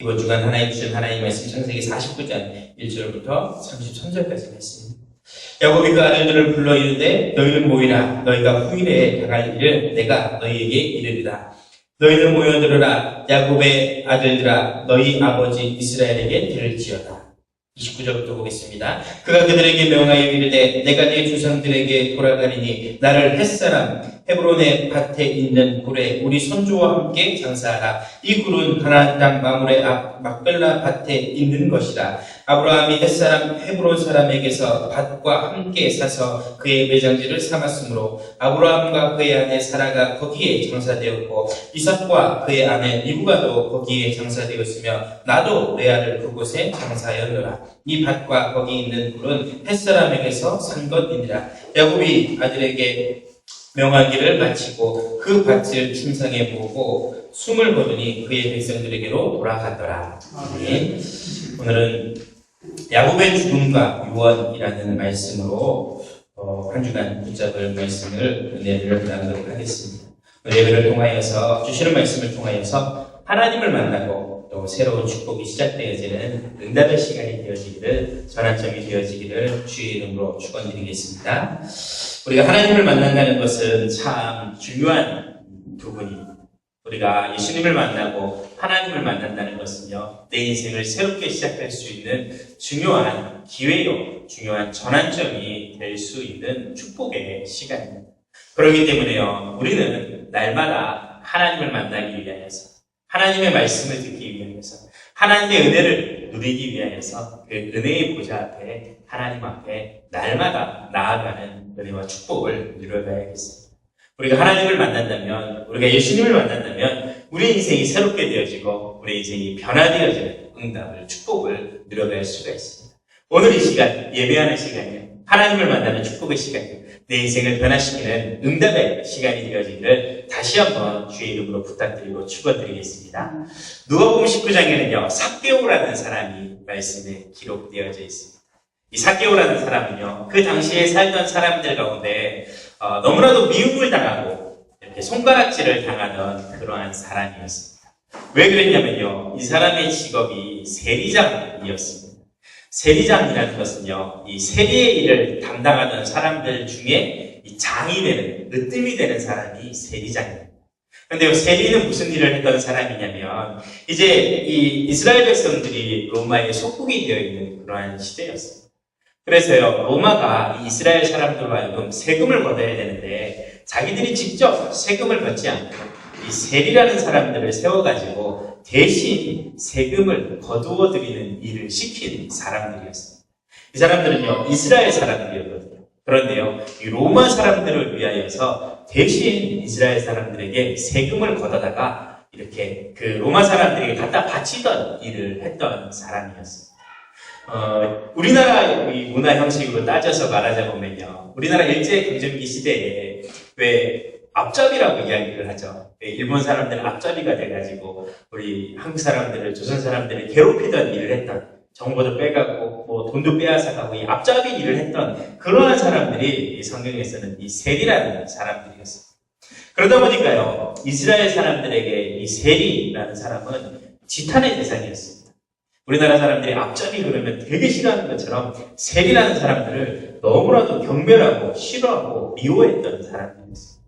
이번 주간 하나님 주신 하나님 말씀 창세기 49장 1절부터 33절까지 말씀입니다. 야곱이 그 아들들을 불러 이르되 너희는 모이라. 너희가 후일에 당할 일을 내가 너희에게 이르리라. 너희는 모여들으라. 야곱의 아들들아 너희 아버지 이스라엘에게 들을지어다. 29절부터 보겠습니다. 그가 그들에게 명하여 이르되 내가 네 조상들에게 돌아가리니 나를 햇사람 헤브론의 밭에 있는 굴에 우리 선조와 함께 장사하라. 이 굴은 가나안 땅 마물의 앞 막벨라 밭에 있는 것이라. 아브라함이 햇사람 헤브론 사람에게서 밭과 함께 사서 그의 매장지를 삼았으므로 아브라함과 그의 아내 사라가 거기에 장사되었고 이삭과 그의 아내 리브가도 거기에 장사되었으며 나도 내 아들 그곳에 장사하였노라. 이 밭과 거기 있는 굴은 햇사람에게서 산 것이니라. 야곱이 아들에게 명하기를 마치고 그 밭을 침상에 모으고 숨을 거두니 그의 백성들에게로 돌아가더라. 아멘. 오늘은 야곱의 죽음과 유언이라는 말씀으로 한 주간 붙잡을 말씀을 은혜를 나누도록 하겠습니다. 예배를 통하여서 주시는 말씀을 통하여서 하나님을 만나고 또 새로운 축복이 시작되어지는 응답의 시간이 되어지기를, 전환점이 되어지기를 주의 이름으로 축원드리겠습니다. 우리가 하나님을 만난다는 것은 참 중요한 부분입니다. 우리가 예수님을 만나고 하나님을 만난다는 것은요, 내 인생을 새롭게 시작할 수 있는 중요한 기회요, 중요한 전환점이 될 수 있는 축복의 시간입니다. 그렇기 때문에요, 우리는 날마다 하나님을 만나기 위하여서, 하나님의 말씀을 듣기 위하여서, 하나님의 은혜를 누리기 위하여서 그 은혜의 보좌 앞에, 하나님 앞에 날마다 나아가는 은혜와 축복을 누려가야겠습니다. 우리가 하나님을 만난다면, 우리가 예수님을 만난다면 우리 인생이 새롭게 되어지고 우리 인생이 변화되어지는 응답을, 축복을 누려갈 수가 있습니다. 오늘 이 시간, 예배하는 시간이요, 하나님을 만나는 축복의 시간이요, 내 인생을 변화시키는 응답의 시간이 되어지기를 다시 한번 주의 이름으로 부탁드리고 축원드리겠습니다. 누가복음 19장에는요 삭개오라는 사람이 말씀에 기록되어져 있습니다. 이 삭개오라는 사람은요 그 당시에 살던 사람들 가운데 너무나도 미움을 당하고 이렇게 손가락질을 당하던 그러한 사람이었습니다. 왜 그랬냐면요, 이 사람의 직업이 세리장이었습니다. 세리장이라는 것은요, 이 세리의 일을 담당하던 사람들 중에 이 장이 되는, 으뜸이 되는 사람이 세리장입니다. 그런데 세리는 무슨 일을 했던 사람이냐면, 이제 이 이스라엘 백성들이 로마의 속국이 되어 있는 그러한 시대였습니다. 그래서요, 로마가 이 이스라엘 사람들로 하여금 세금을 걷어야 되는데, 자기들이 직접 세금을 걷지 않고, 이 세리라는 사람들을 세워가지고, 대신 세금을 거두어 드리는 일을 시킨 사람들이었습니다. 이 사람들은요, 이스라엘 사람들이었거든요. 그런데요, 이 로마 사람들을 위하여서 대신 이스라엘 사람들에게 세금을 걷어다가 이렇게 그 로마 사람들에게 갖다 바치던 일을 했던 사람이었습니다. 우리나라 이 문화 형식으로 따져서 말하자면요, 우리나라 일제강점기 시대에 왜 앞잡이라고 이야기를 하죠. 일본 사람들은 앞잡이가 돼가지고 우리 한국 사람들을, 조선 사람들을 괴롭히던 일을 했던, 정보도 빼가고 뭐 돈도 빼앗아가고 이 앞잡이 일을 했던 그러한 사람들이 이 성경에서는 이 세리라는 사람들이었습니다. 그러다 보니까요, 이스라엘 사람들에게 이 세리라는 사람은 지탄의 대상이었습니다. 우리나라 사람들이 앞잡이 그러면 되게 싫어하는 것처럼 세리라는 사람들을 너무나도 경멸하고 싫어하고 미워했던 사람들이었습니다.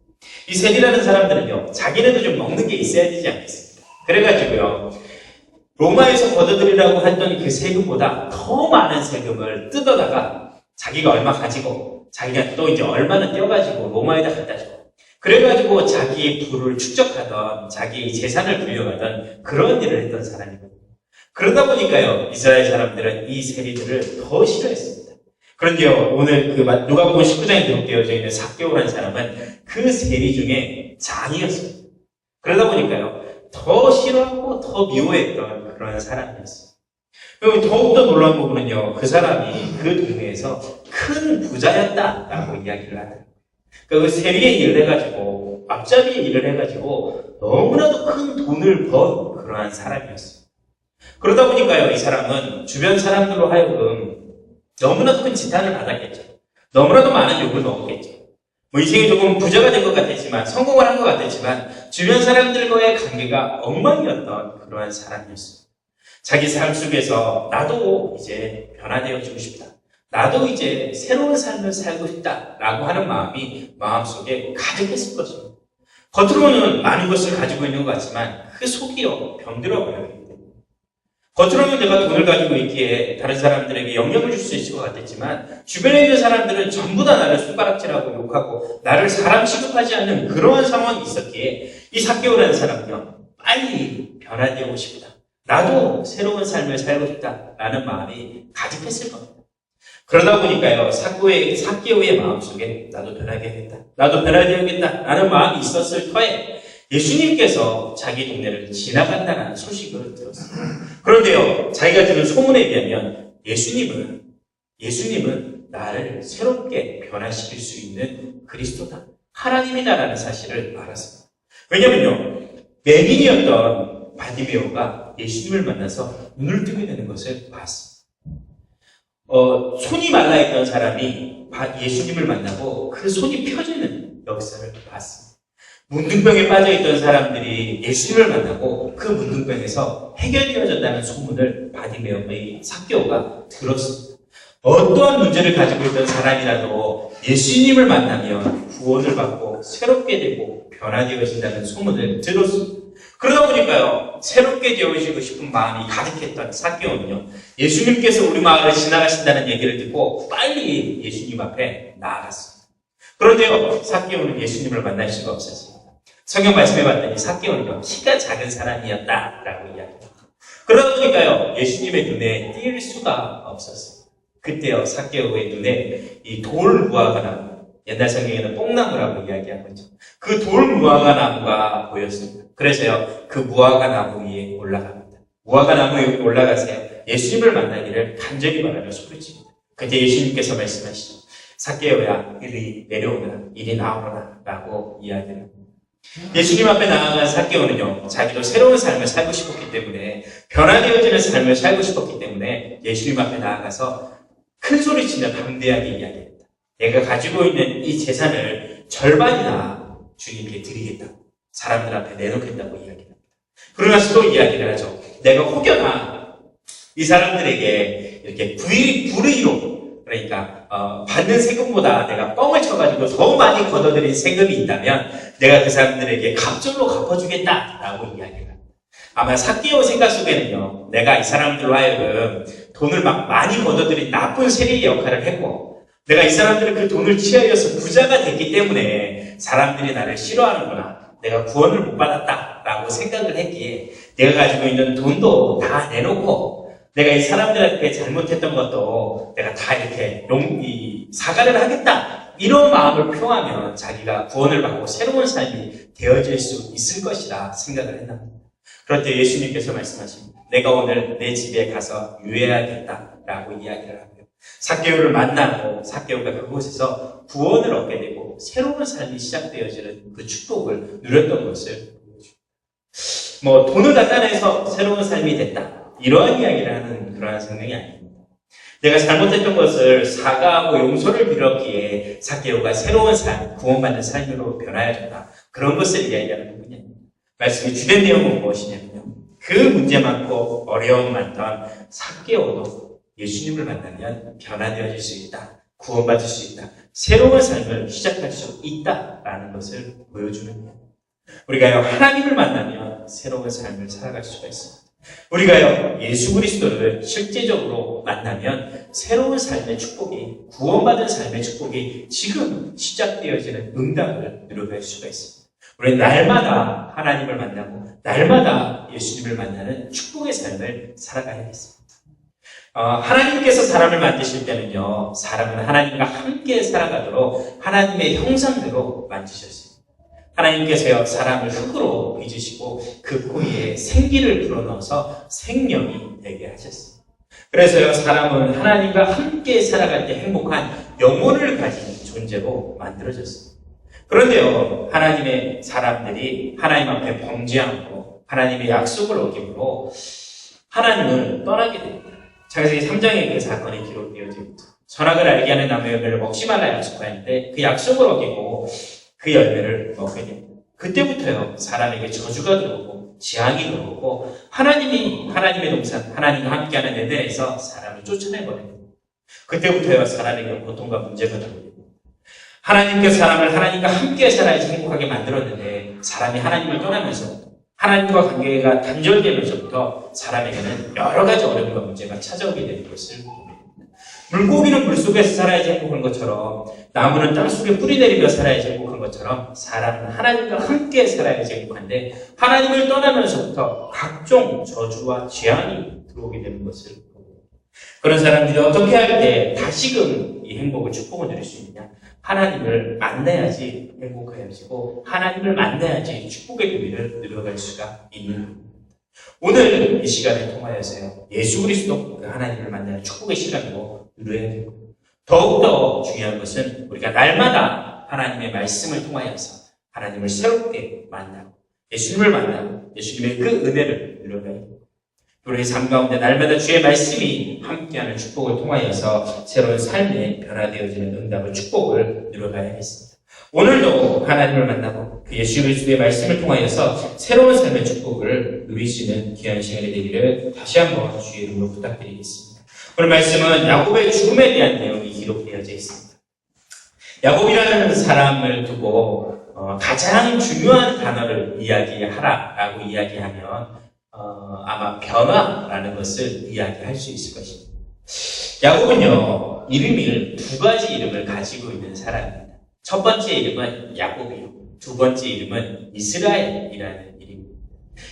이 세리라는 사람들은요, 자기네도 좀 먹는 게 있어야 되지 않겠습니까? 그래가지고요, 로마에서 걷어들이라고 했던 그 세금보다 더 많은 세금을 뜯어다가 자기가 얼마 가지고, 자기가 또 이제 얼마나 떼어가지고 로마에다 갖다 주고, 그래가지고 자기의 부를 축적하던, 자기의 재산을 불려가던 그런 일을 했던 사람이거든요. 그러다 보니까요, 이스라엘 사람들은 이 세리들을 더 싫어했습니다. 그런데요, 오늘 그 누가복음 19장에 기록되어져 있는 삭개오라는 사람은 그 세리 중에 장이었습니다. 그러다 보니까요, 더 싫어하고 더 미워했던 그런 사람이었어요. 그리고 더욱더 놀라운 부분은요, 그 사람이 그 동네에서 큰 부자였다라고 이야기를 하더라고요. 그 세리의 일을 해가지고, 앞잡이의 일을 해가지고 너무나도 큰 돈을 번 그러한 사람이었어요. 그러다 보니까요, 이 사람은 주변 사람들로 하여금 너무나도 큰 지탄을 받았겠죠. 너무나도 많은 욕을 먹었겠죠. 뭐 인생이 조금 부자가 된 것 같았지만, 성공을 한 것 같았지만, 주변 사람들과의 관계가 엉망이었던 그러한 사람이었습니다. 자기 삶 속에서 나도 이제 변화되어지고 싶다. 나도 이제 새로운 삶을 살고 싶다라고 하는 마음이 마음속에 가득했을 것입니다. 겉으로는 많은 것을 가지고 있는 것 같지만 그 속이요 병들어 버려요. 겉으로는 내가 돈을 가지고 있기에 다른 사람들에게 영향을 줄 수 있을 것 같았지만 주변에 있는 사람들은 전부 다 나를 손가락질하고 욕하고 나를 사람 취급하지 않는 그러한 상황이 있었기에 이 삭개오라는 사람은요 빨리 변화되고 싶다. 나도 새로운 삶을 살고 싶다라는 마음이 가득했을 겁니다. 그러다 보니까요 삭개오의 마음속에 나도 변화되어야겠다. 나도 변화되어야겠다라는 마음이 있었을 터에 예수님께서 자기 동네를 지나간다는 소식을 들었어요. 그런데요, 자기가 들은 소문에 의하면 예수님은 나를 새롭게 변화시킬 수 있는 그리스도다. 하나님이다라는 사실을 알았습니다. 왜냐면요, 맹인이었던 바디메오가 예수님을 만나서 눈을 뜨게 되는 것을 봤습니다. 손이 말라있던 사람이 예수님을 만나고 그 손이 펴지는 역사를 봤습니다. 문둥병에 빠져있던 사람들이 예수님을 만나고 그 문둥병에서 해결되어졌다는 소문을 바디메오의 삭개오가 들었습니다. 어떠한 문제를 가지고 있던 사람이라도 예수님을 만나면 구원을 받고 새롭게 되고 변화되어진다는 소문을 들었습니다. 그러다 보니까요, 새롭게 되어지고 싶은 마음이 가득했던 삭개오는요, 예수님께서 우리 마을을 지나가신다는 얘기를 듣고 빨리 예수님 앞에 나아갔습니다. 그런데요, 삭개오는 예수님을 만날 수가 없었습니다. 성경 말씀에 봤더니 삭개오는요, 키가 작은 사람이었다라고 이야기합니다. 그러다 보니까요, 예수님의 눈에 띌 수가 없었어요. 그때요, 삭개오의 눈에 이 돌 무화과 나무, 옛날 성경에는 뽕나무라고 이야기한 거죠. 그 돌 무화과 나무가 보였습니다. 그래서요, 그 무화과 나무 위에 올라갑니다. 무화과 나무 위에 올라가세요. 예수님을 만나기를 간절히 바라며 소리칩니다. 그때 예수님께서 말씀하시죠. 삭개오야, 이리 내려오너라, 이리 나오너라 라고 이야기합니다. 예수님 앞에 나아간 삭개오는요, 자기도 새로운 삶을 살고 싶었기 때문에, 변화되어지는 삶을 살고 싶었기 때문에 예수님 앞에 나아가서 큰 소리치며 담대하게 이야기합니다. 내가 가지고 있는 이 재산을 절반이나 주님께 드리겠다. 사람들 앞에 내놓겠다고 이야기합니다. 그러면서 또 이야기를 하죠. 내가 혹여나 이 사람들에게 이렇게 불의로, 그러니까 받는 세금보다 내가 뻥을 쳐가지고 더 많이 걷어들인 세금이 있다면 내가 그 사람들에게 갑절로 갚아주겠다라고 이야기합니다. 아마 삭개오 생각 속에는요, 내가 이 사람들로 하여금 돈을 막 많이 걷어들인 나쁜 세리의 역할을 했고, 내가 이 사람들은 그 돈을 취하여서 부자가 됐기 때문에 사람들이 나를 싫어하는구나. 내가 구원을 못 받았다라고 생각을 했기에 내가 가지고 있는 돈도 다 내놓고 내가 이 사람들한테 잘못했던 것도 내가 다 이렇게 사과를 하겠다. 이런 마음을 표하면 자기가 구원을 받고 새로운 삶이 되어질 수 있을 것이라 생각을 했답니다. 그런데 예수님께서 말씀하십니다. 내가 오늘 내 집에 가서 유해하겠다라고 이야기를 하고요. 삭개오를 만나고 삭개오가 그곳에서 구원을 얻게 되고 새로운 삶이 시작되어지는 그 축복을 누렸던 것을 보여줍니다. 돈을 갖다 내서 새로운 삶이 됐다. 이러한 이야기를 하는 그러한 성경이 아닙니다. 내가 잘못했던 것을 사과하고 용서를 빌었기에 삭개오가 새로운 삶, 구원받는 삶으로 변화해졌다. 그런 것을 이야기하는 거군요. 말씀의 주된 내용은 무엇이냐면요. 그 문제 많고 어려움 많던 삭개오도 예수님을 만나면 변화되어질 수 있다. 구원받을 수 있다. 새로운 삶을 시작할 수 있다라는 것을 보여주는 거예요. 우리가요, 하나님을 만나면 새로운 삶을 살아갈 수가 있습니다. 우리가요, 예수 그리스도를 실제적으로 만나면 새로운 삶의 축복이, 구원받은 삶의 축복이 지금 시작되어지는 응답을 누려갈 수가 있습니다. 우리는 날마다 하나님을 만나고 날마다 예수님을 만나는 축복의 삶을 살아가야겠습니다. 하나님께서 사람을 만드실 때는요, 사람은 하나님과 함께 살아가도록 하나님의 형상대로 만드셨습니다. 하나님께서요, 사람을 흙으로 빚으시고 그 코에 생기를 불어넣어서 생명이 되게 하셨습니다. 그래서요, 사람은 하나님과 함께 살아갈 때 행복한 영혼을 가진 존재로 만들어졌습니다. 그런데요, 하나님의 사람들이 하나님 앞에 범죄하고 하나님의 약속을 어김으로 하나님을 떠나게 됩니다. 창세기 3장에 그 사건이 기록되어집니다. 선악을 알게 하는 나무의 열매를 먹지 말라 약속하는데 그 약속을 어기고 그 열매를 먹게 됩니다. 그때부터요, 사람에게 저주가 들어오고 재앙이 들어오고 하나님의 동산, 하나님과 함께하는 에덴에서 사람을 쫓아내버립니다. 그때부터요 사람에게 고통과 문제가 들어옵니다. 하나님께 사람을 하나님과 함께 살아야지 행복하게 만들었는데 사람이 하나님을 떠나면서 하나님과 관계가 단절되면서부터 사람에게는 여러 가지 어려움과 문제가 찾아오게 되는 것을 봅니다. 물고기는 물속에서 살아야지 행복한 것처럼 나무는 땅속에 뿌리 내리며 살아야지 행복한 것처럼 사람은 하나님과 함께 살아야지 행복한데 하나님을 떠나면서부터 각종 저주와 재앙이 들어오게 되는 것을 봅니다. 그런 사람들이 어떻게 할 때 다시금 이 행복을 축복을 누릴 수 있느냐? 하나님을 만나야지 행복해지고 하나님을 만나야지 축복의 의미를 누려갈 수가 있는 겁니다. 오늘 이 시간을 통하여서요 예수 그리스도 그 하나님을 만나는 축복의 시간으로 누려야 되고 더욱더 중요한 것은 우리가 날마다 하나님의 말씀을 통하여서 하나님을 새롭게 만나고 예수님을 만나고 예수님의 그 은혜를 누려가야 됩니다. 우리의 삶 가운데 날마다 주의 말씀이 함께하는 축복을 통하여서 새로운 삶에 변화되어지는 응답을 축복을 누려가야겠습니다. 오늘도 하나님을 만나고 그 예수 그리스도의 말씀을 통하여서 새로운 삶의 축복을 누리시는 귀한 시간이 되기를 다시 한번 주의 이름으로 부탁드리겠습니다. 오늘 말씀은 야곱의 죽음에 대한 내용이 기록되어져 있습니다. 야곱이라는 사람을 두고 가장 중요한 단어를 이야기하라라고 이야기하면 아마 변화라는 것을 이야기할 수 있을 것입니다. 야곱은요 이름을 두 가지 이름을 가지고 있는 사람입니다. 첫 번째 이름은 야곱이요, 두 번째 이름은 이스라엘이라는 이름입니다.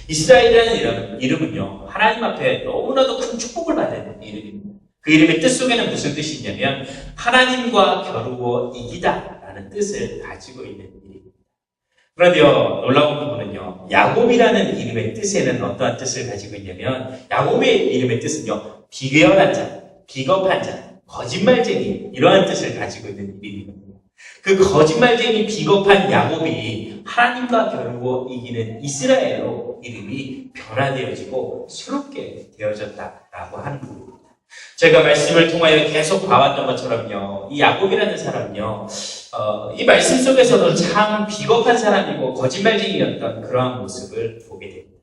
이스라엘이라는 이름은요 하나님 앞에 너무나도 큰 축복을 받는 이름입니다. 그 이름의 뜻 속에는 무슨 뜻이 있냐면 하나님과 겨루어 이기다라는 뜻을 가지고 있는 이름입니다. 그런데요 놀라운 부분은요 야곱이라는 이름의 뜻에는 어떠한 뜻을 가지고 있냐면 야곱의 이름의 뜻은요 비교한 자, 비겁한 자, 거짓말쟁이 이러한 뜻을 가지고 있는 이름입니다. 그 거짓말쟁이 비겁한 야곱이 하나님과 겨루어 이기는 이스라엘로 이름이 변화되어지고 새롭게 되어졌다라고 하는 부분입니다. 제가 말씀을 통하여 계속 봐왔던 것처럼요 이 야곱이라는 사람은요 이 말씀 속에서도 참 비겁한 사람이고 거짓말쟁이였던 그러한 모습을 보게 됩니다.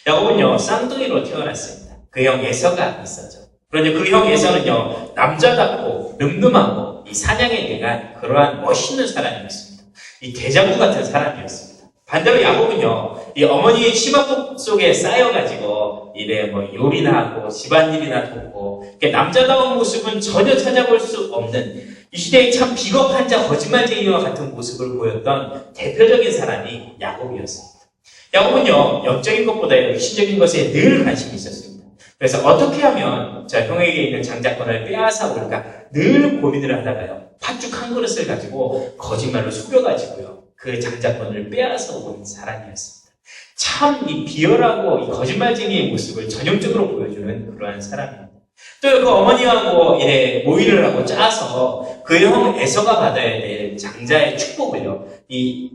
야곱은요 쌍둥이로 태어났습니다. 그 형 에서가 있었죠. 그런데 그 형 에서는요 남자답고 늠름하고 이 사냥에 대한 그러한 멋있는 사람이었습니다. 이 대장부 같은 사람이었습니다. 반대로 야곱은요 이 어머니의 치마폭 속에 쌓여가지고 이래 요리나 하고 집안일이나 돕고 남자다운 모습은 전혀 찾아볼 수 없는 이 시대의 참 비겁한 자 거짓말쟁이와 같은 모습을 보였던 대표적인 사람이 야곱이었습니다. 야곱은요 영적인 것보다 육신적인 것에 늘 관심이 있었습니다. 그래서 어떻게 하면 자 형에게 있는 장자권을 빼앗아 올까 늘 고민을 하다가요 팥죽 한 그릇을 가지고 거짓말로 속여가지고요 그 장자권을 빼앗아 온 사람이었습니다. 참 이 비열하고 이 거짓말쟁이의 모습을 전형적으로 보여주는 그러한 사람입니다. 또 그 어머니하고 이래 모의를 하고 짜서 그 형 에서가 받아야 될 장자의 축복을요 이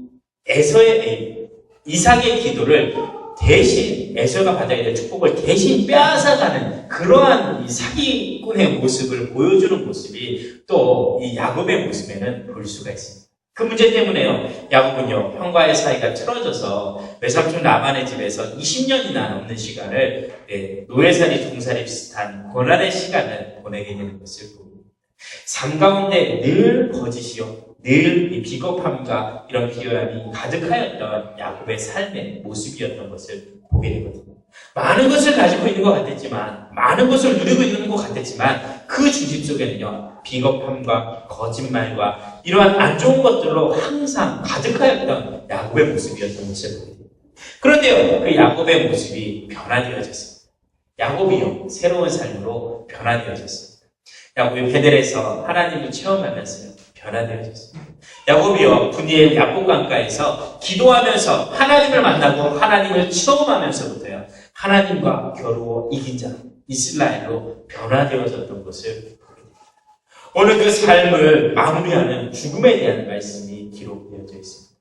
이삭의 기도를 대신 에서가 받아야 될 축복을 대신 빼앗아가는 그러한 이 사기꾼의 모습을 보여주는 모습이 또 이 야곱의 모습에는 볼 수가 있습니다. 그 문제 때문에요 야곱은요 형과의 사이가 틀어져서 외삼촌 라반의 집에서 20년이나 넘는 시간을 노예살이 종살이 비슷한 고난의 시간을 보내게 되는 것을 봅니다. 삶 가운데 늘 거짓이요 늘 이 비겁함과 이런 비열함이 가득하였던 야곱의 삶의 모습이었던 것을 보게 되거든요. 많은 것을 가지고 있는 것 같았지만 많은 것을 누리고 있는 것 같았지만 그 중심 속에는요 비겁함과 거짓말과 이러한 안 좋은 것들로 항상 가득하였던 야곱의 모습이었던 것을 보게 됩니다. 그런데요 그 야곱의 모습이 변화되어졌습니다. 야곱이요 새로운 삶으로 변화되어졌습니다. 야곱이 베델에서 하나님을 체험하면서요 변화되어졌습니다. 야곱이요 분이엘 야곱 강가에서 기도하면서 하나님을 만나고 하나님을 체험하면서부터요 하나님과 겨루어 이긴 자 이스라엘로 변화되어졌던 것을 보게 됩니다. 오늘 그 삶을 마무리하는 죽음에 대한 말씀이 기록되어져 있습니다.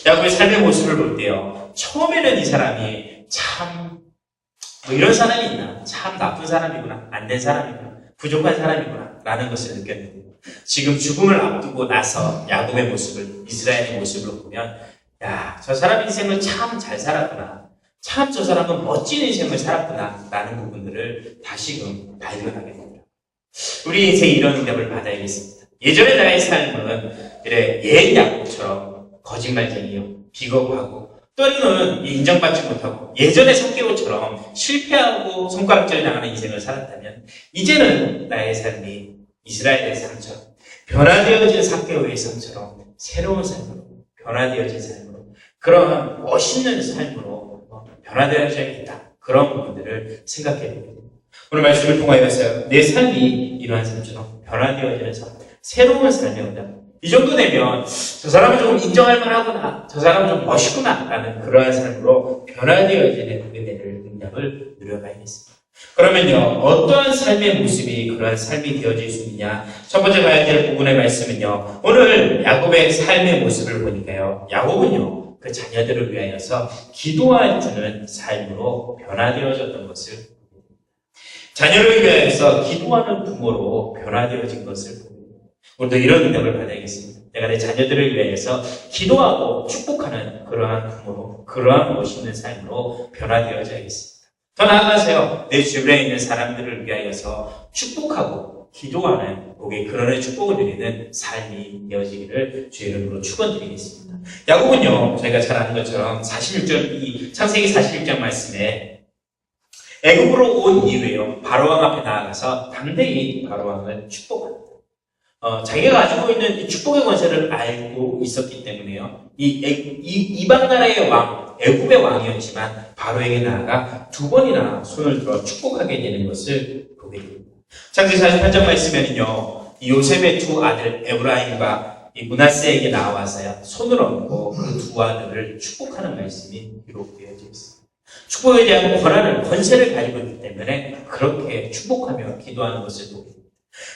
야곱의 삶의 모습을 볼 때요 처음에는 이 사람이 참 이런 사람이 있나 참 나쁜 사람이구나 안 된 사람이구나 부족한 사람이구나 라는 것을 느꼈는데 지금 죽음을 앞두고 나서 야곱의 모습을 이스라엘의 모습으로 보면 야, 저 사람 인생을 참 잘 살았구나 참 저 사람은 멋진 인생을 살았구나 라는 부분들을 다시금 발견하게 됩니다. 우리 인생에 이런 응답을 받아야겠습니다. 예전의 나의 삶은 이래 옛 야곱처럼 거짓말쟁이요, 비겁하고 또는 인정받지 못하고 예전의 삭개오처럼 실패하고 손가락질 당하는 인생을 살았다면 이제는 나의 삶이 이스라엘의 삶처럼 변화되어진 삭개오의 삶처럼 새로운 삶으로 변화되어진 삶으로 그러한 멋있는 삶으로 변화되어져야겠다. 그런 부분들을 생각해 보게 됩니다. 오늘 말씀을 통하여서 내 삶이 이러한 삶처럼 변화되어지는 삶, 새로운 삶의 응답. 이 정도 되면 저 사람은 좀 인정할 만하구나, 저 사람은 좀 멋있구나 라는 그러한 삶으로 변화되어지는 은혜를, 응답을 누려가야겠습니다. 그러면요, 어떠한 삶의 모습이 그러한 삶이 되어질 수 있느냐? 첫 번째 봐야 될 부분의 말씀은요, 오늘 야곱의 삶의 모습을 보니까요, 야곱은요, 그 자녀들을 위하여서 기도해주는 삶으로 변화되어졌던 것을, 자녀를 위하여서 기도하는 부모로 변화되어진 것을 보고, 우리도 이런 응답을 받아야겠습니다. 내가 내 자녀들을 위하여서 기도하고 축복하는 그러한 부모로, 그러한 멋있는 삶으로 변화되어져야겠습니다. 더 나아가서요, 내 주변에 있는 사람들을 위하여서 축복하고 기도하는 복의 근원의 축복을 누리는 삶이 되어지기를 주의 이름으로 축원드리겠습니다. 야곱은요, 저희가 잘 아는 것처럼 46절, 이 창세기 46장 말씀에 애굽으로 온 이후에요, 바로왕 앞에 나아가서 담대히 바로왕을 축복합니다. 자기가 가지고 있는 이 축복의 권세를 알고 있었기 때문에요, 이방 나라의 왕, 애굽의 왕이었지만 바로에게 나아가 두 번이나 손을 들어 축복하게 되는 것을 보게 됩니다. 창세기 48장 말씀에는요, 이 요셉의 두 아들 에브라임과 이 므낫세에게 나와서요, 손을 얹고 그 두 아들을 축복하는 말씀이 기록되어져 있습니다. 축복에 대한 권세를 가지고 있기 때문에 그렇게 축복하며 기도하는 것을 보게 됩니다.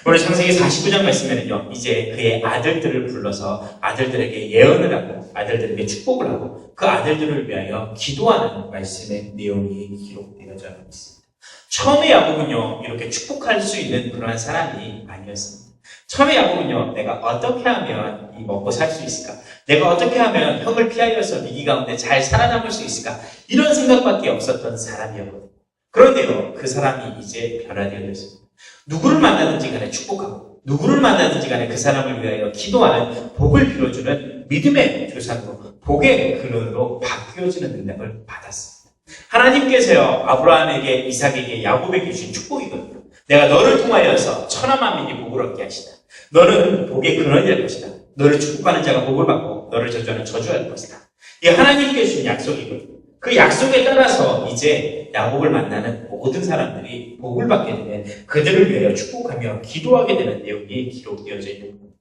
오늘 창세기 49장 말씀에는요, 이제 그의 아들들을 불러서 아들들에게 예언을 하고 아들들에게 축복을 하고 그 아들들을 위하여 기도하는 말씀의 내용이 기록되어져 있습니다. 처음에 야곱은요, 이렇게 축복할 수 있는 그러한 사람이 아니었습니다. 처음에 야곱은요, 내가 어떻게 하면 먹고 살 수 있을까? 내가 어떻게 하면 형을 피하여서 위기 가운데 잘 살아남을 수 있을까? 이런 생각밖에 없었던 사람이었거든요. 그런데요, 그 사람이 이제 변화되어졌습니다. 누구를 만나든지 간에 축복하고 누구를 만나든지 간에 그 사람을 위하여 기도하는 복을 빌어주는 믿음의 조상으로 복의 근원으로 바뀌어지는 능력을 받았습니다. 하나님께서요, 아브라함에게, 이삭에게, 야곱에게 주신 축복이거든요. 내가 너를 통하여서 천하 만민이 복을 얻게 하시다. 너는 복의 근원이 될 것이다. 너를 축복하는 자가 복을 받고 너를 저주하는 저주할 것이다. 이 하나님께 주신 약속이거든요. 그 약속에 따라서 이제 야곱을 만나는 모든 사람들이 복을 받게 되면 그들을 위하여 축복하며 기도하게 되는 내용이 기록되어져 있는 겁니다.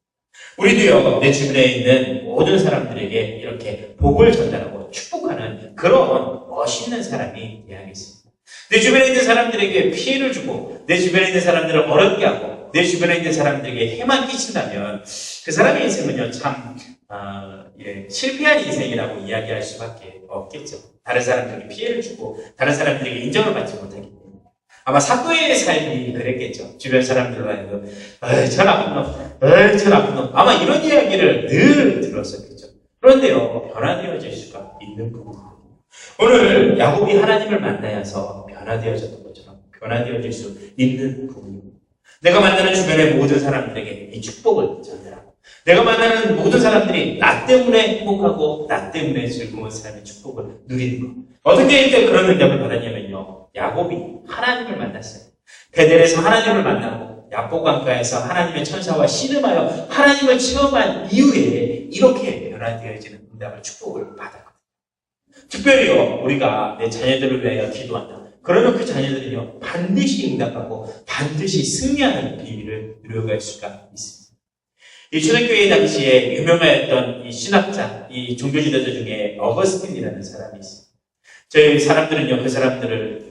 우리도요, 내 주변에 있는 모든 사람들에게 이렇게 복을 전달하고 축복하는 그런 멋있는 사람이 되어야겠습니다. 내 주변에 있는 사람들에게 피해를 주고 내 주변에 있는 사람들을 어렵게 하고 내 주변에 있는 사람들에게 해만 끼친다면 그 사람의 인생은요, 참 실패한 인생이라고 이야기할 수밖에 없겠죠. 다른 사람들에게 피해를 주고 다른 사람들에게 인정을 받지 못하기 때문에 아마 삭도의 삶이 그랬겠죠. 주변 사람들로 하여금 저 나쁜 놈, 저 나쁜 놈, 아마 이런 이야기를 늘 들었었겠죠. 그런데요, 변화되어질 수가 있는 부분입니다. 오늘 야곱이 하나님을 만나서 변화되어졌던 것처럼 변화되어질 수 있는 부분입니다. 내가 만나는 주변의 모든 사람들에게 이 축복을 전달하고 내가 만나는 모든 사람들이 나 때문에 행복하고 나 때문에 즐거운 삶의 축복을 누리는 것. 어떻게 이때 그런 응답을 받았냐면요, 야곱이 하나님을 만났어요. 베델에서 하나님을 만나고 야복강가에서 하나님의 천사와 씨름하여 하나님을 체험한 이후에 이렇게 변화되어지는 응답을 축복을 받았거든요. 특별히요, 우리가 내 자녀들을 위하여 기도한다. 그러면 그 자녀들은요, 반드시 응답하고 반드시 승리하는 비밀을 누려갈 수가 있습니다. 이 초대교회 당시에 유명하였던 이 신학자, 이 종교지도자 중에 어거스틴이라는 사람이 있습니다. 저희 사람들은요,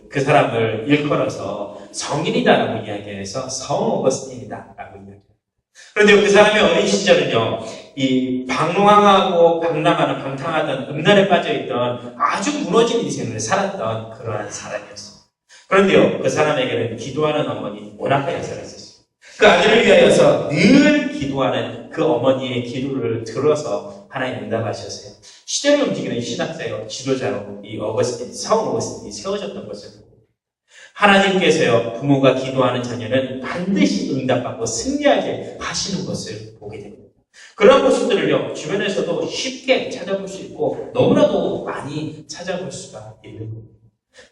그 사람을 일컬어서 성인이다라고 이야기해서 성 어거스틴이다라고 이야기합니다. 그런데 그 사람의 어린 시절은요, 이 방탕하던 음란에 빠져있던 아주 무너진 인생을 살았던 그러한 사람이었습니다. 그런데요, 그 사람에게는 기도하는 어머니 모나카가 살았었어요. 그 아들을 위하여서 늘 기도하는 그 어머니의 기도를 들어서 하나님 응답하셨어요. 시대를 움직이는 신학자요, 지도자로 이 어거스틴, 성 어거스틴이 세워졌던 것을 보고 하나님께서요, 부모가 기도하는 자녀는 반드시 응답받고 승리하게 하시는 것을 보게 됩니다. 그런 모습들을요, 주변에서도 쉽게 찾아볼 수 있고 너무나도 많이 찾아볼 수가 있는 겁니다.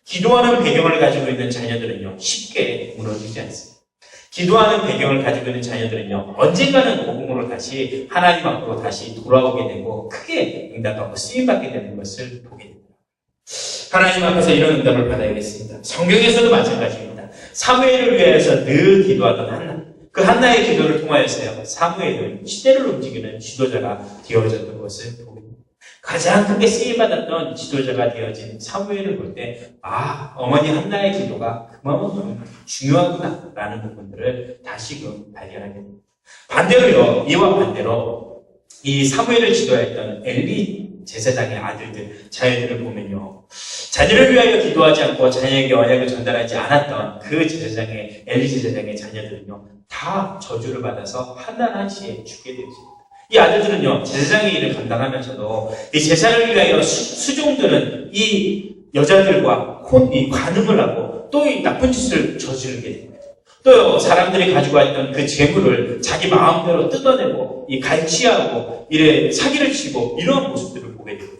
기도하는 배경을 가지고 있는 자녀들은요, 쉽게 무너지지 않습니다. 기도하는 배경을 가지고 있는 자녀들은요, 언젠가는 복음으로 다시 하나님 앞으로 다시 돌아오게 되고 크게 응답받고 쓰임받게 되는 것을 보게 됩니다. 하나님 앞에서 이런 응답을 받아야겠습니다. 성경에서도 마찬가지입니다. 사무엘을 위해서 늘 기도하던 한나, 그 한나의 기도를 통하여서요, 사무엘은 시대를 움직이는 지도자가 되어졌던 것을 보게 됩니다. 가장 크게 쓰임받았던 지도자가 되어진 사무엘을 볼 때, 어머니 한나의 기도가 그만큼 중요하구나 라는 부분들을 다시금 발견하게 됩니다. 반대로요, 이와 반대로 이 사무엘을 지도했던 엘리 제사장의 아들들, 자녀들을 보면요, 자녀를 위하여 기도하지 않고 자녀에게 언약을 전달하지 않았던 그 제사장의, 엘리 제사장의 자녀들은요, 다 저주를 받아서 한낱한시에 죽게 되었습니다. 이 아들들은요, 제사장의 일을 감당하면서도 이 제사를 위하여 수종들은 이 여자들과 이 관음을 하고 또 이 나쁜 짓을 저지르게 됩니다. 또 사람들이 가지고 있던 그 재물을 자기 마음대로 뜯어내고 이 갈취하고 이래 사기를 치고 이러한 모습들을 보게 됩니다.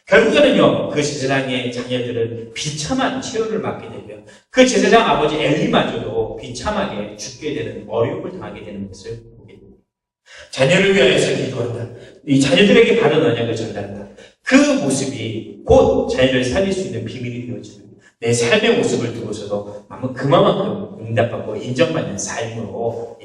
결국에는요, 그 제사장의 자녀들은 비참한 치료를 맞게 되고요, 그 제사장 아버지 엘리마저도 비참하게 죽게 되는, 어려움을 당하게 되는 것을 보게 됩니다. 자녀를 위하여서 기도한다, 이 자녀들에게 바른 언약을 전달한다, 그 모습이 곧 자녀를 살릴 수 있는 비밀이 되어지는 내 삶의 모습을 두고서도 그만큼 응답받고 인정받는 삶으로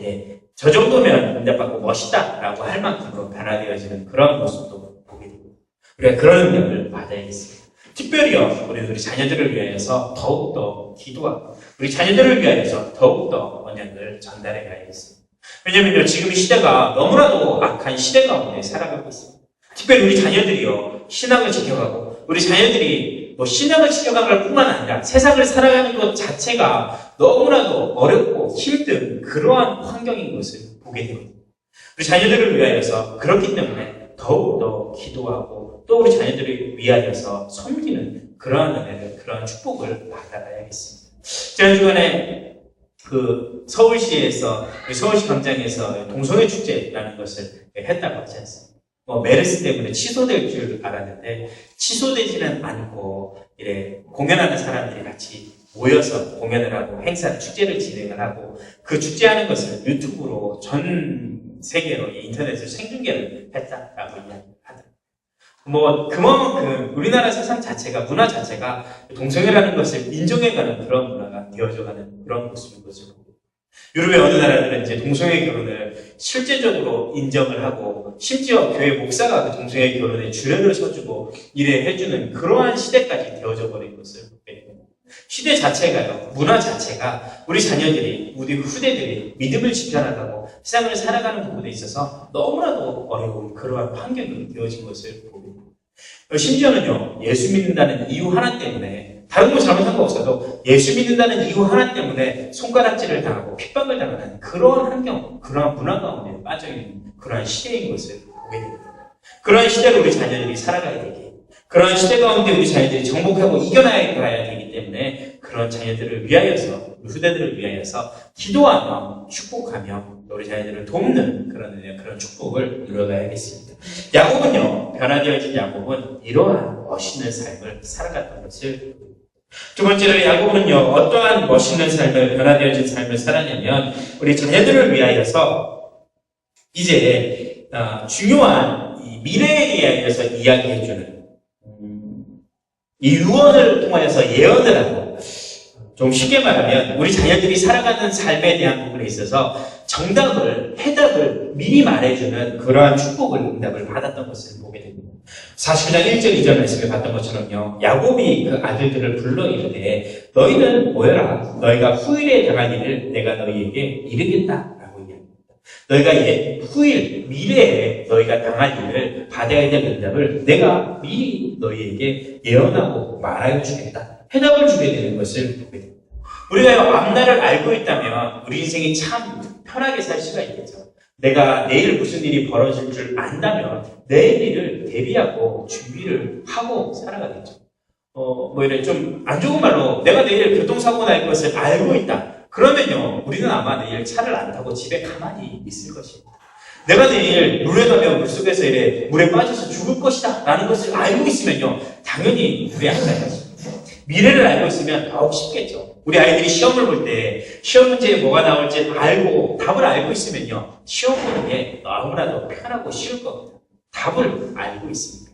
저 정도면 응답받고 멋있다라고 할 만큼으로 변화되어지는 그런 모습도 보게 됩니다. 우리가 그런 응답을 받아야겠습니다. 특별히요, 우리 자녀들을 위하여서 더욱더 기도하고 우리 자녀들을 위하여서 더욱더 언약을 전달해 가야겠습니다. 왜냐면요, 지금 이 시대가 너무나도 악한 시대 가운데 살아가고 있습니다. 특별히 우리 자녀들이요, 신앙을 지켜가고 우리 자녀들이 신앙을 지켜가는 뿐만 아니라 세상을 살아가는 것 자체가 너무나도 어렵고 힘든 그러한 환경인 것을 보게 됩니다. 우리 자녀들을 위하여서 그렇기 때문에 더욱더 기도하고 또 우리 자녀들을 위하여서 섬기는 그러한 은혜를, 그러한 축복을 받아가야겠습니다. 지난주간에 서울시에서, 서울시 광장에서 동성애 축제라는 것을 했다고 하지 않습니까? 메르스 때문에 취소될 줄 알았는데 취소되지는 않고 공연하는 사람들이 같이 모여서 공연을 하고 행사를, 축제를 진행을 하고 그 축제하는 것을 유튜브로 전 세계로 인터넷으로 생중계를 했다라고 이야기하더라고요. 그만큼 우리나라 세상 자체가, 문화 자체가 동성애라는 것을 인정해가는 그런 문화가 되어져가는 그런 모습인 것을 보고, 유럽의 어느 나라들은 이제 동성애 결혼을 실제적으로 인정을 하고 심지어 교회 목사가 그 동성애 결혼에 주례를 서주고 이래 해주는 그러한 시대까지 되어져 버린 것을 보게 됩니다. 시대 자체가요, 문화 자체가 우리 자녀들이, 우리 후대들이 믿음을 지켜나가고 세상을 살아가는 부분에 있어서 너무나도 어려운 그러한 환경이 되어진 것을 보게 됩니다. 심지어는요, 예수 믿는다는 이유 하나 때문에, 다른 거 잘못한 거 없어도 예수 믿는다는 이유 하나 때문에 손가락질을 당하고 핍박을 당하는 그러한 환경, 그러한 문화 가운데 빠져있는 그러한 시대인 것을 보게 됩니다. 그러한 시대로 우리 자녀들이 살아가야 되기, 그러한 시대 가운데 우리 자녀들이 정복하고 이겨나가야 되기 때문에 그런 자녀들을 위하여서, 우리 후대들을 위하여서 기도하며 축복하며 우리 자녀들을 돕는 그런 축복을 누려가야겠습니다. 야곱은요, 변화되어진 야곱은 이러한 멋있는 삶을 살아갔던 것을, 두 번째로 야곱은요, 어떠한 멋있는 삶을, 변화되어진 삶을 살았냐면 우리 자녀들을 위하여서 이제 중요한 이 미래에 대해서 이야기해주는 이 유언을 통하여서 예언을 하고, 좀 쉽게 말하면 우리 자녀들이 살아가는 삶에 대한 부분에 있어서 정답을, 해답을 미리 말해주는 그러한 축복을, 응답을 받았던 것을 보게 됩니다. 49장 1절 2절 말씀에 봤던 것처럼요, 야곱이 그 아들들을 불러 이르되 너희는 모여라, 너희가 후일에 당할 일을 내가 너희에게 이르겠다라고 이야기합니다. 너희가 후일, 미래에 너희가 당할 일을 받아야 될 응답을 내가 미리 너희에게 예언하고 말하여 주겠다, 해답을 주게 되는 것을 보게 됩니다. 우리가 앞날을 알고 있다면 우리 인생이 참 편하게 살 수가 있겠죠. 내가 내일 무슨 일이 벌어질 줄 안다면 내일 일을 대비하고 준비를 하고 살아가겠죠. 이래 좀 안 좋은 말로 내가 내일 교통사고 날 것을 알고 있다. 그러면요, 우리는 아마 내일 차를 안 타고 집에 가만히 있을 것입니다. 내가 내일 물에 가면 물속에서 물에 빠져서 죽을 것이다 라는 것을 알고 있으면요, 당연히 물에 안 갈 것입니다. 미래를 알고 있으면 더욱 쉽겠죠. 우리 아이들이 시험을 볼 때 시험 문제에 뭐가 나올지 알고 답을 알고 있으면요, 시험 보는 게 너무나도 편하고 쉬울 겁니다. 답을 알고 있습니다.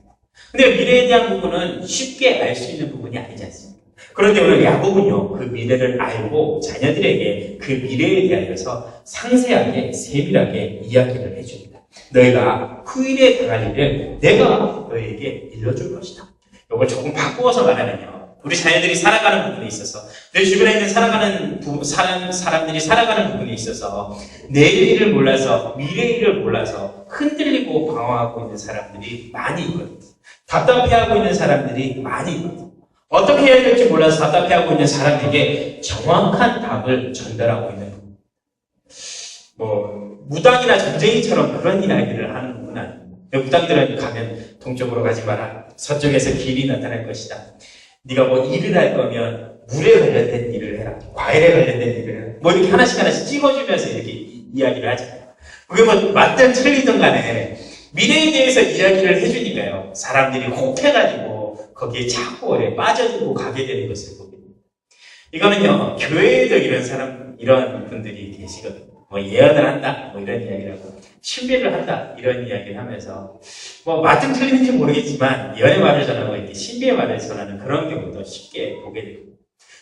근데 미래에 대한 부분은 쉽게 알 수 있는 부분이 아니지 않습니까? 그런데 오늘 야곱은요, 그 미래를 알고 자녀들에게 그 미래에 대하여서 상세하게 세밀하게 이야기를 해줍니다. 너희가 후일에 당할 일을 내가 너희에게 일러줄 것이다. 이걸 조금 바꾸어서 말하면요, 우리 자녀들이 살아가는 부분에 있어서, 내 주변에 있는 사람들이 살아가는 부분에 있어서 내일 일을 몰라서, 미래 일을 몰라서 흔들리고 방황하고 있는 사람들이 많이 있거든요. 답답해하고 있는 사람들이 많이 있거든요. 어떻게 해야 될지 몰라서 답답해하고 있는 사람에게 정확한 답을 전달하고 있는 부분. 무당이나 점쟁이처럼 그런 이야기를 하는 부분은 아닙니다. 무당들은 가면 동쪽으로 가지 마라. 서쪽에서 길이 나타날 것이다. 네가 일을 할 거면 물에 관련된 일을 해라. 과일에 관련된 일을 해라. 이렇게 하나씩 찍어주면서 이렇게 이야기를 하잖아요. 그게 맞든 틀리든 간에 미래에 대해서 이야기를 해주니까요, 사람들이 혹해가지고 거기에 자꾸 빠져들고 가게 되는 것을 보게 됩니다. 이거는요, 교회에도 이런 분들이 계시거든요. 예언을 한다, 이런 이야기를 하고, 신비를 한다, 이런 이야기를 하면서, 맞든 틀리는지 모르겠지만, 예언의 말을 전하고 이렇게 신비의 말을 전하는 그런 경우도 쉽게 보게 됩니다.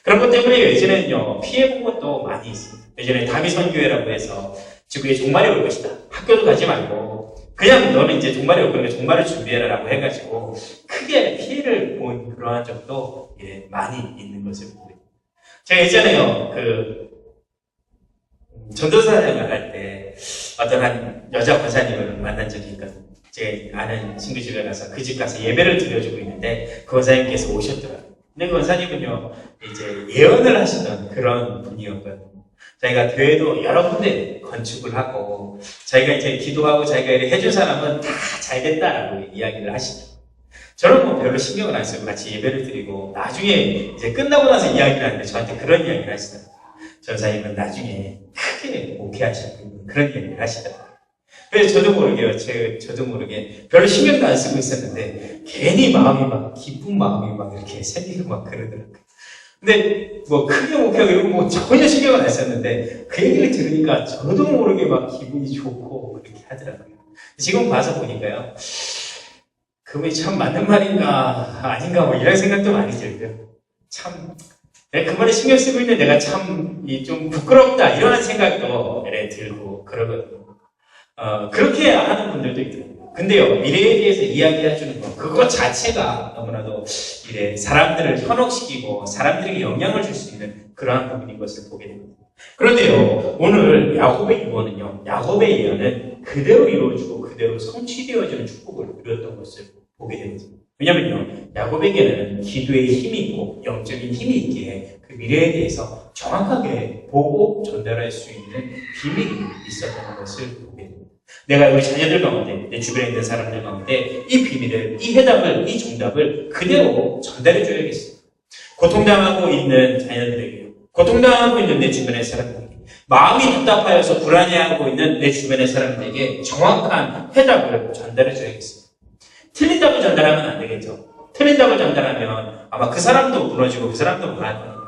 그런 것 때문에 예전에는요, 피해본 것도 많이 있습니다. 예전에 다미선교회라고 해서, 지구에 종말이 올 것이다. 학교도 가지 말고, 그냥 너는 이제 종말이 올 거니까 종말을 준비해라 라고 해가지고, 크게 피해를 본 그러한 적도 많이 있는 것을 보게 됩니다. 제가 예전에요, 전도사를 나갈 때 어떤 한 여자 권사님을 만난 적이 있거든요. 제 아는 친구 집에 가서 그 집 가서 예배를 드려주고 있는데 그 권사님께서 오셨더라고요. 근데 그 권사님은요, 이제 예언을 하시던 그런 분이었거든요. 자기가 교회도 여러 군데 건축을 하고 자기가 이제 기도하고 자기가 해준 사람은 다 잘됐다라고 이야기를 하시더라고요. 저는 별로 신경을 안 쓰고 같이 예배를 드리고 나중에 이제 끝나고 나서 이야기를 하는데 저한테 그런 이야기를 하시더라고요. 전사님은 나중에 크게 목회하시는 그런 얘기를 하시더라고요. 그래서 저도 모르게 별로 신경도 안 쓰고 있었는데 괜히 마음이 기쁜 마음이 이렇게 생기고 그러더라고요. 근데 크게 목회하고 이런 전혀 신경을 안 썼는데 그 얘기를 들으니까 저도 모르게 기분이 좋고 그렇게 하더라고요. 지금 봐서 보니까요, 그분이 참 맞는 말인가 아닌가 이런 생각도 많이 들고요. 참 내가 그 말에 신경 쓰고 있는데 내가 참 좀 부끄럽다 이런 생각도 들고 그러거든요. 그렇게 하는 분들도 있더라고요. 근데요, 미래에 대해서 이야기해주는 거, 그거 자체가 너무나도 사람들을 현혹시키고 사람들에게 영향을 줄 수 있는 그러한 부분인 것을 보게 됩니다. 그런데요, 오늘 야곱의 유언은요, 야곱의 예언은 그대로 이루어지고 그대로 성취되어지는 축복을 누렸던 것을 보게 됩니다. 왜냐면요, 야곱에게는 기도의 힘이 있고 영적인 힘이 있기에 그 미래에 대해서 정확하게 보고 전달할 수 있는 비밀이 있었던 것을 보게 됩니다. 내가 우리 자녀들 가운데, 내 주변에 있는 사람들 가운데 이 비밀을, 이 해답을, 이 정답을 그대로 전달해 줘야겠어요. 고통당하고 있는 자녀들에게요, 고통당하고 있는 내 주변의 사람들에게, 마음이 답답하여서 불안해하고 있는 내 주변의 사람들에게 정확한 해답을 전달해 줘야겠어요. 틀린 답을 전달하면 안 되겠죠. 틀린 답을 전달하면 아마 그 사람도 무너지고 그 사람도 망할 거니까요.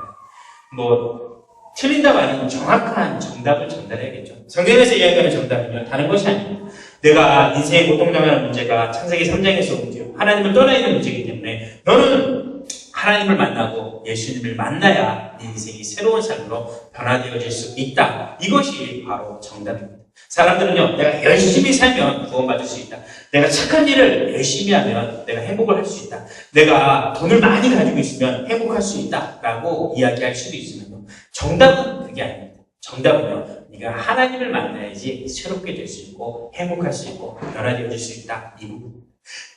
틀린 답 아닌 정확한 정답을 전달해야겠죠. 성경에서 이야기하는 정답은요, 다른 것이 아닙니다. 내가 인생에 고통당하는 문제가 창세기 3장에서 문제요, 하나님을 떠나 있는 문제이기 때문에 너는 하나님을 만나고 예수님을 만나야 네 인생이 새로운 삶으로 변화되어질 수 있다. 이것이 바로 정답입니다. 사람들은요, 내가 열심히 살면 구원받을 수 있다. 내가 착한 일을 열심히 하면 내가 행복을 할 수 있다. 내가 돈을 많이 가지고 있으면 행복할 수 있다. 라고 이야기할 수도 있으면요, 정답은 그게 아닙니다. 정답은요, 네가 하나님을 만나야지 새롭게 될 수 있고 행복할 수 있고 변화되어질 수 있다. 이 부분.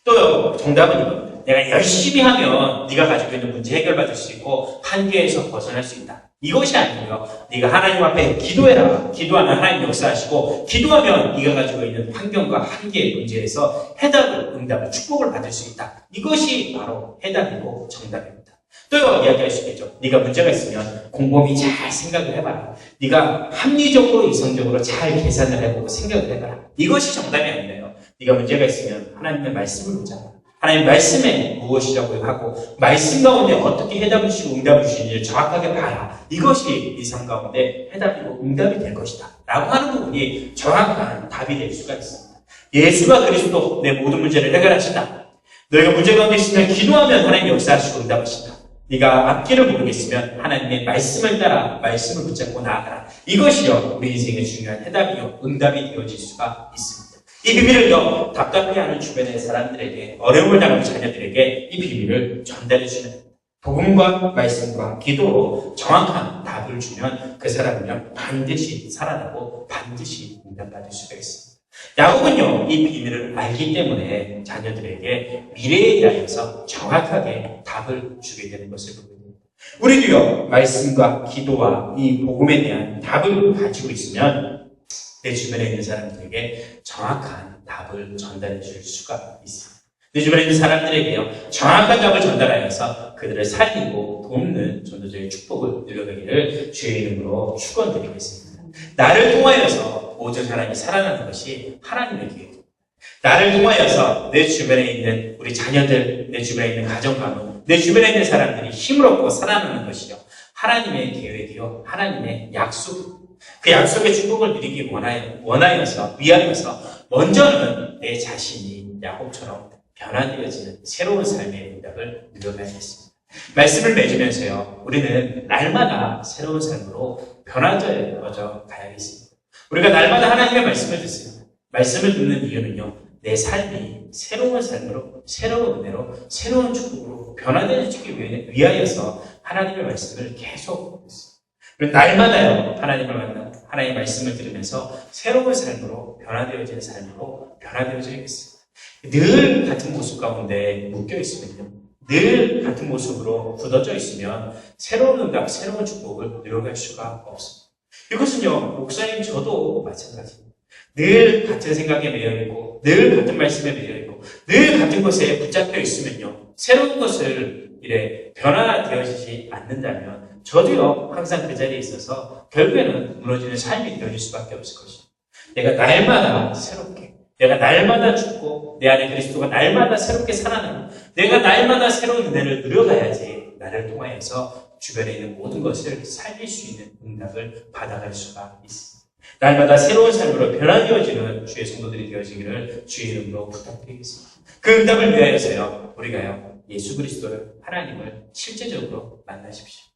또 정답은 이겁니다. 내가 열심히 하면 네가 가지고 있는 문제 해결받을 수 있고 한계에서 벗어날 수 있다. 이것이 아니고요. 네가 하나님 앞에 기도해라. 기도하면 하나님 역사하시고 기도하면 네가 가지고 있는 환경과 한계의 문제에서 해답을, 응답을, 축복을 받을 수 있다. 이것이 바로 해답이고 정답입니다. 또 이야기할 수 있겠죠. 네가 문제가 있으면 곰곰이 잘 생각을 해봐라. 네가 합리적으로 이성적으로 잘 계산을 해보고 생각을 해봐라. 이것이 정답이 아니에요. 네가 문제가 있으면 하나님의 말씀을 보자. 하나님 말씀에 무엇이라고 하고 말씀 가운데 어떻게 해답을 주시고 응답을 주시는지 정확하게 봐라. 이것이 네 삶 가운데 해답이고 응답이 될 것이다. 라고 하는 부분이 정확한 답이 될 수가 있습니다. 예수가 그리스도 내 모든 문제를 해결하신다. 너희가 문제 가운데 있으면 기도하면 하나님 역사하시고 응답하신다. 네가 앞길을 모르겠으면 하나님의 말씀을 따라 말씀을 붙잡고 나아가라. 이것이요 우리 인생의 중요한 해답이요 응답이 되어질 수가 있습니다. 이 비밀을요 답답해하는 주변의 사람들에게 어려움을 당하는 자녀들에게 이 비밀을 전달해 주시면 됩니다. 복음과 말씀과 기도로 정확한 답을 주면 그 사람은요 반드시 살아나고 반드시 응답받을 수가 있습니다. 야곱은요 이 비밀을 알기 때문에 자녀들에게 미래에 대하여서 정확하게 답을 주게 되는 것을 보게 됩니다. 우리도요 말씀과 기도와 이 복음에 대한 답을 가지고 있으면 내 주변에 있는 사람들에게 정확한 답을 전달해 줄 수가 있습니다. 내 주변에 있는 사람들에게요 정확한 답을 전달하여서 그들을 살리고 돕는 전도자의 축복을 누려가기를 주의 이름으로 축원드리겠습니다. 나를 통하여서 모든 사람이 살아나는 것이 하나님의 계획입니다. 나를 통하여서 내 주변에 있는 우리 자녀들, 내 주변에 있는 가정가문, 내 주변에 있는 사람들이 힘을 얻고 살아나는 것이요 하나님의 계획이요 하나님의 약속입니다. 그 약속의 축복을 누리기 원하여서 위하여서 먼저는 내 자신이 야곱처럼 변화되어지는 새로운 삶의 응답을 누려가야겠습니다. 말씀을 맺으면서요 우리는 날마다 새로운 삶으로 변화되어져 가야겠습니다. 우리가 날마다 하나님의 말씀을 듣습니다. 말씀을 듣는 이유는요 내 삶이 새로운 삶으로 새로운 은혜로 새로운 축복으로 변화되어지기 위하여서 하나님의 말씀을 계속 듣습니다. 날마다요 하나님을 만나고 하나님의 말씀을 들으면서 새로운 삶으로 변화되어지는 삶으로 변화되어져야겠습니다. 늘 같은 모습 가운데 묶여 있으면요 늘 같은 모습으로 굳어져 있으면 새로운 응답, 새로운 축복을 누려갈 수가 없습니다. 이것은요 목사님 저도 마찬가지입니다. 늘 같은 생각에 매여있고 늘 같은 말씀에 매여있고 늘 같은 것에 붙잡혀 있으면요 새로운 것을 변화되어지지 않는다면 저도요 항상 그 자리에 있어서 결국에는 무너지는 삶이 되어질 수밖에 없을 것입니다. 내가 날마다 새롭게, 내가 날마다 죽고 내 안에 그리스도가 날마다 새롭게 살아나고 내가 날마다 새로운 은혜를 누려가야지 나를 통하여서 주변에 있는 모든 것을 살릴 수 있는 응답을 받아갈 수가 있습니다. 날마다 새로운 삶으로 변화되어지는 주의 성도들이 되어지기를 주의 이름으로 부탁드리겠습니다. 그 응답을 위하여서요 우리가요 예수 그리스도를 하나님을 실제적으로 만나십시오.